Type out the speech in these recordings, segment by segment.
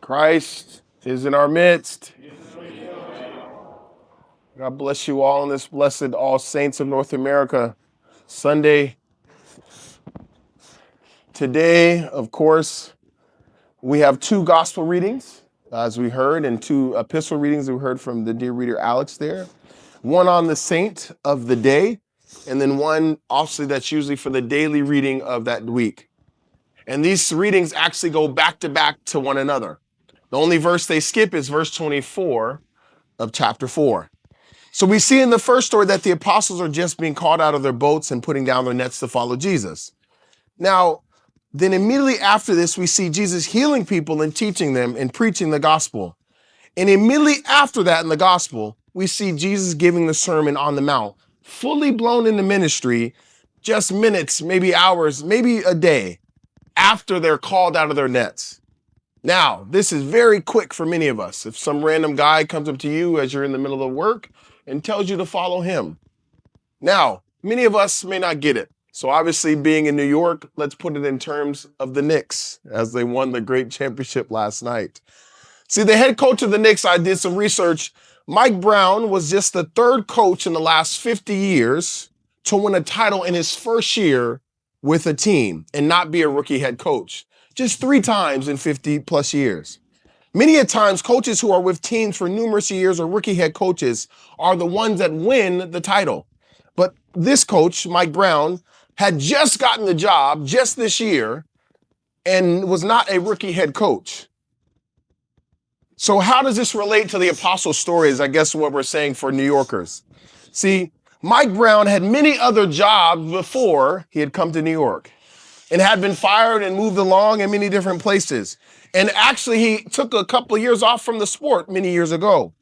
Christ is in our midst. God bless you all on this blessed All Saints of North America Sunday. Today, of course, we have two gospel readings, as we heard, and two epistle readings we heard from the dear reader Alex there. One on the saint of the day, and then one, obviously, that's usually for the daily reading of that week. And these readings actually go back to one another. The only verse they skip is verse 24 of chapter 4. So we see in the first story that the apostles are just being called out of their boats and putting down their nets to follow Jesus. Now, then immediately after this, we see Jesus healing people and teaching them and preaching the gospel. And immediately after that in the gospel, we see Jesus giving the Sermon on the Mount, fully blown into ministry, just minutes, maybe hours, maybe a day after they're called out of their nets. Now, this is very quick for many of us. If some random guy comes up to you as you're in the middle of work and tells you to follow him. Now, many of us may not get it. So obviously being in New York, let's put it in terms of the Knicks as they won the great championship last night. See, the head coach of the Knicks, I did some research. Mike Brown was just the third coach in the last 50 years to win a title in his first year with a team and not be a rookie head coach. Just 3 times in 50 plus years. Many a times, coaches who are with teams for numerous years or rookie head coaches are the ones that win the title. But this coach, Mike Brown, had just gotten the job just this year and was not a rookie head coach. So how does this relate to the apostle stories? I guess what we're saying for New Yorkers. See, Mike Brown had many other jobs before he had come to New York and had been fired and moved along in many different places. And actually, he took a couple of years off from the sport many years ago.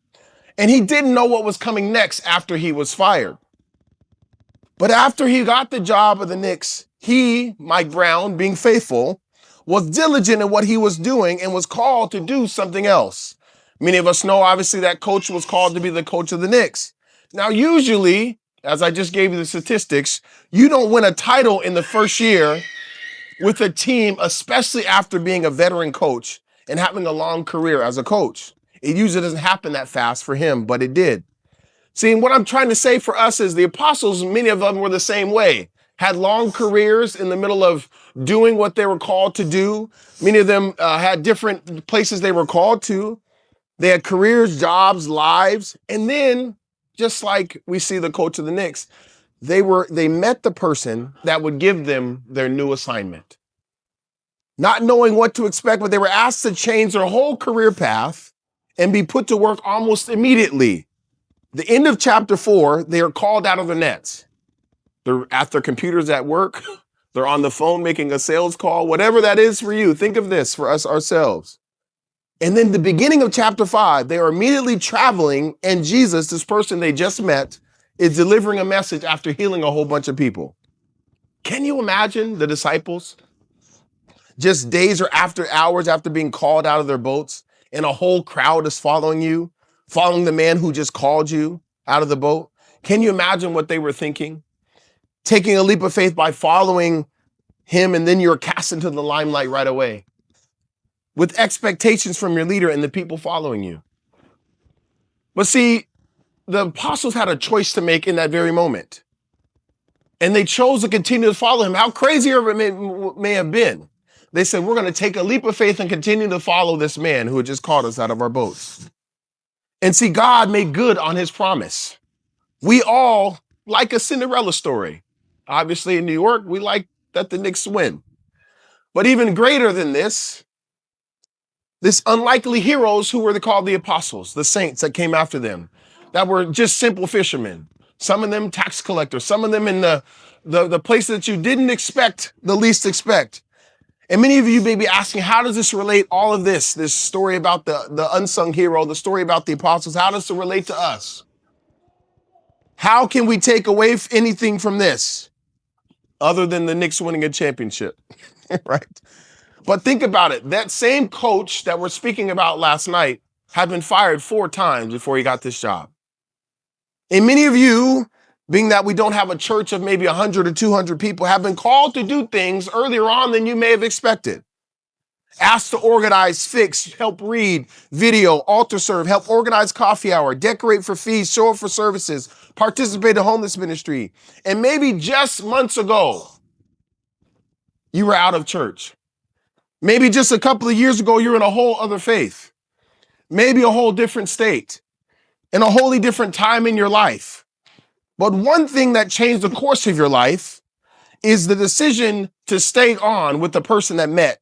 And he didn't know what was coming next after he was fired. But after he got the job of the Knicks, he, Mike Brown, being faithful, was diligent in what he was doing and was called to do something else. Many of us know, obviously, that coach was called to be the coach of the Knicks. Now, usually, as I just gave you the statistics, you don't win a title in the first year with a team, especially after being a veteran coach and having a long career as a coach. It usually doesn't happen that fast for him, but it did. See, what I'm trying to say for us is the apostles, many of them were the same way, had long careers in the middle of doing what they were called to do. Many of them had different places they were called to. They had careers, jobs, lives. And then, just like we see the coach of the Knicks, they met the person that would give them their new assignment. Not knowing what to expect, but they were asked to change their whole career path and be put to work almost immediately. The end of chapter 4, they are called out of their nets. They're at their computers at work. They're on the phone making a sales call, whatever that is for you. Think of this for us ourselves. And then the beginning of chapter 5, they are immediately traveling, and Jesus, this person they just met, is delivering a message after healing a whole bunch of people. Can you imagine the disciples? Just days or after hours after being called out of their boats, and a whole crowd is following you, following the man who just called you out of the boat. Can you imagine what they were thinking? Taking a leap of faith by following him, and then you're cast into the limelight right away with expectations from your leader and the people following you. But see, the apostles had a choice to make in that very moment. And they chose to continue to follow him. How crazy it may have been. They said, we're going to take a leap of faith and continue to follow this man who had just called us out of our boats. And see, God made good on his promise. We all like a Cinderella story. Obviously, in New York, we like that the Knicks win. But even greater than this unlikely heroes who were called the apostles, the saints that came after them, that were just simple fishermen. Some of them tax collectors, some of them in the place that you didn't expect, the least expect. And many of you may be asking, how does this relate, all of this story about the unsung hero, the story about the apostles, how does it relate to us? How can we take away anything from this other than the Knicks winning a championship, right? But think about it. That same coach that we're speaking about last night had been fired 4 times before he got this job. And many of you, being that we don't have a church of maybe 100 or 200 people, have been called to do things earlier on than you may have expected. Asked to organize, fix, help read, video, altar serve, help organize coffee hour, decorate for feasts, show up for services, participate in homeless ministry. And maybe just months ago, you were out of church. Maybe just a couple of years ago, you're in a whole other faith. Maybe a whole different state, in a wholly different time in your life. But one thing that changed the course of your life is the decision to stay on with the person that met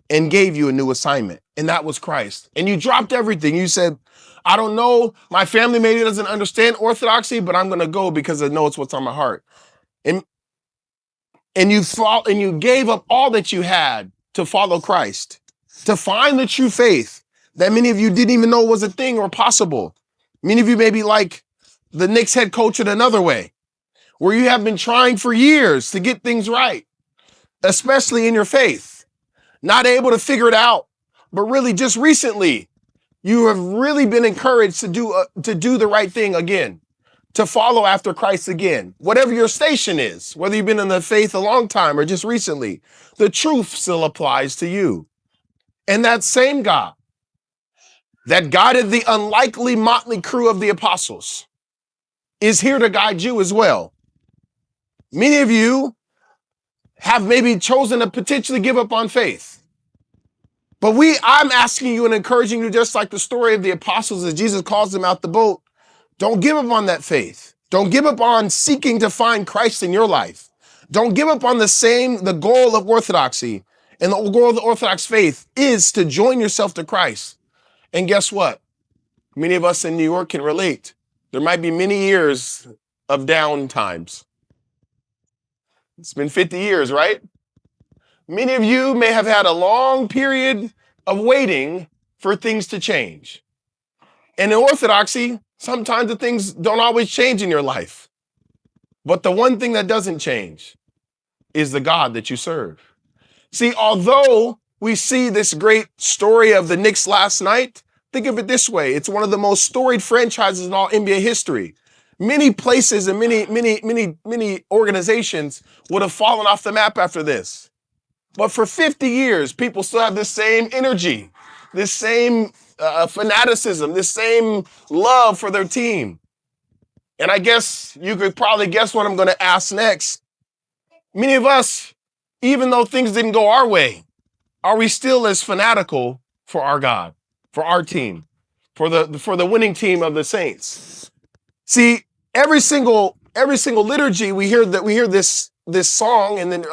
and gave you a new assignment. And that was Christ. And you dropped everything. You said, I don't know, my family maybe doesn't understand Orthodoxy, but I'm going to go because I know it's what's on my heart. And you gave up all that you had to follow Christ, to find the true faith that many of you didn't even know was a thing or possible. Many of you may be like the Knicks head coach in another way, where you have been trying for years to get things right, especially in your faith, not able to figure it out. But really just recently, you have really been encouraged to do the right thing again, to follow after Christ again. Whatever your station is, whether you've been in the faith a long time or just recently, the truth still applies to you. And that same God that guided the unlikely motley crew of the apostles is here to guide you as well. Many of you have maybe chosen to potentially give up on faith. But I'm asking you and encouraging you, just like the story of the apostles as Jesus calls them out the boat, don't give up on that faith. Don't give up on seeking to find Christ in your life. Don't give up on the goal of Orthodoxy. And the goal of the Orthodox faith is to join yourself to Christ. And guess what? Many of us in New York can relate. There might be many years of down times. It's been 50 years, right? Many of you may have had a long period of waiting for things to change. And in Orthodoxy, sometimes the things don't always change in your life. But the one thing that doesn't change is the God that you serve. See, although we see this great story of the Knicks last night, think of it this way. It's one of the most storied franchises in all NBA history. Many places and many organizations would have fallen off the map after this. But for 50 years, people still have this same energy, this same fanaticism, this same love for their team. And I guess you could probably guess what I'm going to ask next. Many of us, even though things didn't go our way, are we still as fanatical for our God, for our team, for the winning team of the saints? See, every single liturgy we hear this song, and then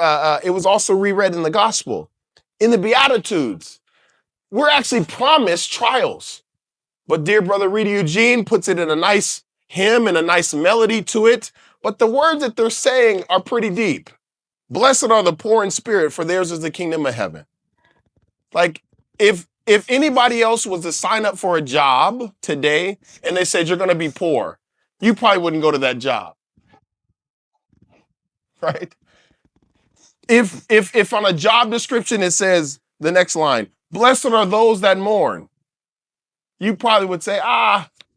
it was also reread in the gospel. In the Beatitudes, we're actually promised trials. But dear brother Rita Eugene puts it in a nice hymn and a nice melody to it. But the words that they're saying are pretty deep. Blessed are the poor in spirit, for theirs is the kingdom of heaven. Like, if anybody else was to sign up for a job today and they said you're going to be poor, you probably wouldn't go to that job. Right? If on a job description it says the next line, blessed are those that mourn, you probably would say,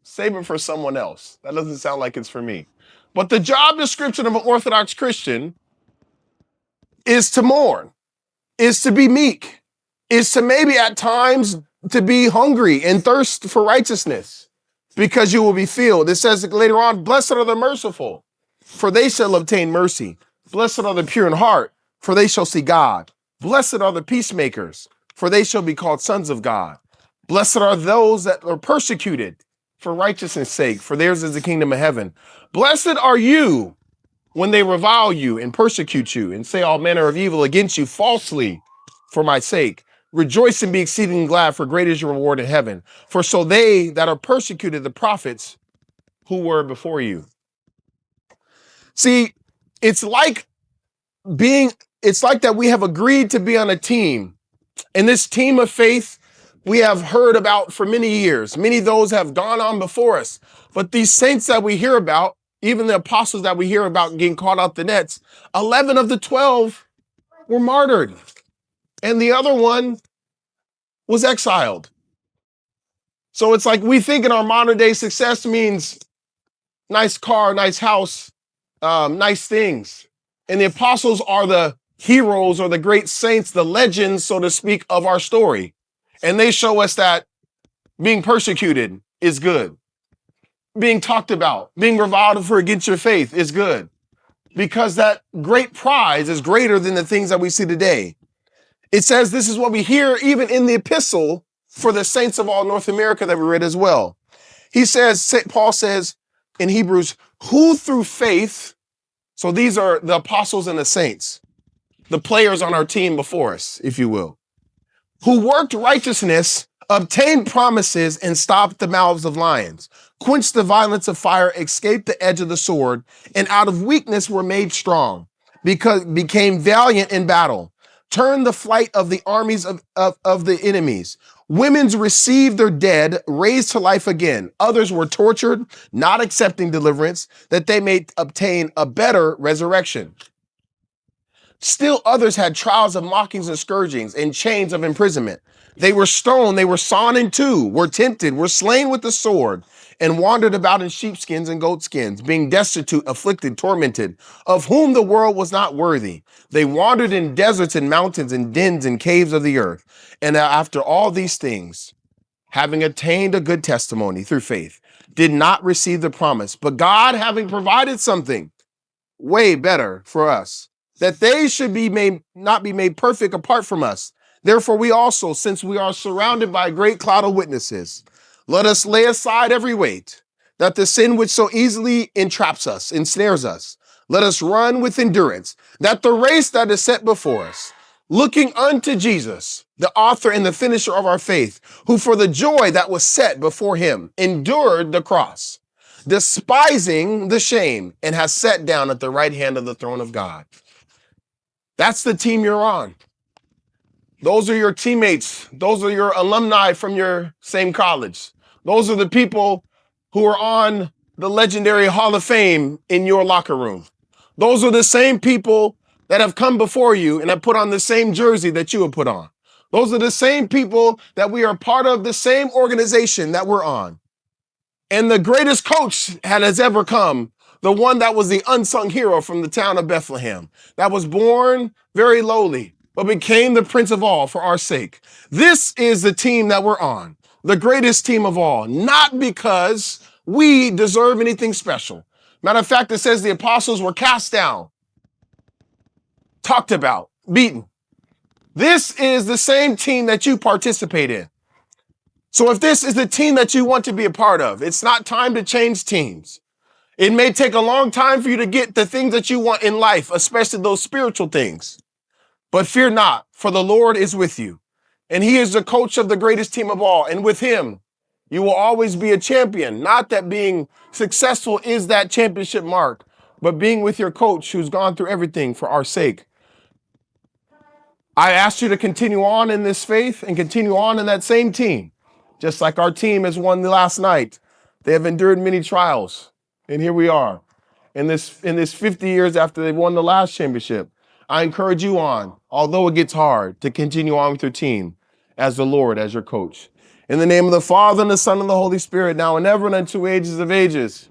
save it for someone else. That doesn't sound like it's for me. But the job description of an Orthodox Christian is to mourn, is to be meek, is to maybe at times to be hungry and thirst for righteousness because you will be filled. It says later on, blessed are the merciful, for they shall obtain mercy. Blessed are the pure in heart, for they shall see God. Blessed are the peacemakers, for they shall be called sons of God. Blessed are those that are persecuted for righteousness' sake, for theirs is the kingdom of heaven. Blessed are you when they revile you and persecute you and say all manner of evil against you falsely for my sake. Rejoice and be exceeding glad, for great is your reward in heaven. For so they that are persecuted the prophets who were before you. See, it's like that we have agreed to be on a team. And this team of faith we have heard about for many years. Many of those have gone on before us. But these saints that we hear about, even the apostles that we hear about getting caught out the nets, 11 of the 12 were martyred. And the other one was exiled. So it's like we think in our modern day success means nice car, nice house, nice things. And the apostles are the heroes or the great saints, the legends, so to speak, of our story. And they show us that being persecuted is good. Being talked about, being reviled for against your faith is good. Because that great prize is greater than the things that we see today. It says this is what we hear even in the epistle for the saints of all North America that we read as well. He says, Paul says in Hebrews, who through faith, so these are the apostles and the saints, the players on our team before us, if you will, who worked righteousness, obtained promises, and stopped the mouths of lions, quenched the violence of fire, escaped the edge of the sword, and out of weakness were made strong, because became valiant in battle, turned the flight of the armies of the enemies. Women's received their dead, raised to life again. Others were tortured, not accepting deliverance, that they may obtain a better resurrection. Still others had trials of mockings and scourgings and chains of imprisonment. They were stoned, they were sawn in two, were tempted, were slain with the sword, and wandered about in sheepskins and goatskins, being destitute, afflicted, tormented, of whom the world was not worthy. They wandered in deserts and mountains and dens and caves of the earth. And after all these things, having attained a good testimony through faith, did not receive the promise, but God, having provided something way better for us, that they should not be made perfect apart from us. Therefore, we also, since we are surrounded by a great cloud of witnesses, let us lay aside every weight, that the sin which so easily entraps us, ensnares us. Let us run with endurance, that the race that is set before us, looking unto Jesus, the author and the finisher of our faith, who for the joy that was set before him endured the cross, despising the shame, and has sat down at the right hand of the throne of God. That's the team you're on. Those are your teammates. Those are your alumni from your same college. Those are the people who are on the legendary Hall of Fame in your locker room. Those are the same people that have come before you and have put on the same jersey that you have put on. Those are the same people that we are part of the same organization that we're on. And the greatest coach that has ever come, the one that was the unsung hero from the town of Bethlehem, that was born very lowly, but became the prince of all for our sake. This is the team that we're on, the greatest team of all, not because we deserve anything special. Matter of fact, it says the apostles were cast down, talked about, beaten. This is the same team that you participate in. So if this is the team that you want to be a part of, it's not time to change teams. It may take a long time for you to get the things that you want in life, especially those spiritual things. But fear not, for the Lord is with you. And he is the coach of the greatest team of all. And with him, you will always be a champion. Not that being successful is that championship mark, but being with your coach who's gone through everything for our sake. I asked you to continue on in this faith and continue on in that same team. Just like our team has won last night. They have endured many trials. And here we are. In this 50 years after they won the last championship, I encourage you on, although it gets hard, to continue on with your team as the Lord, as your coach. In the name of the Father, and the Son, and the Holy Spirit, now and ever, and unto ages of ages.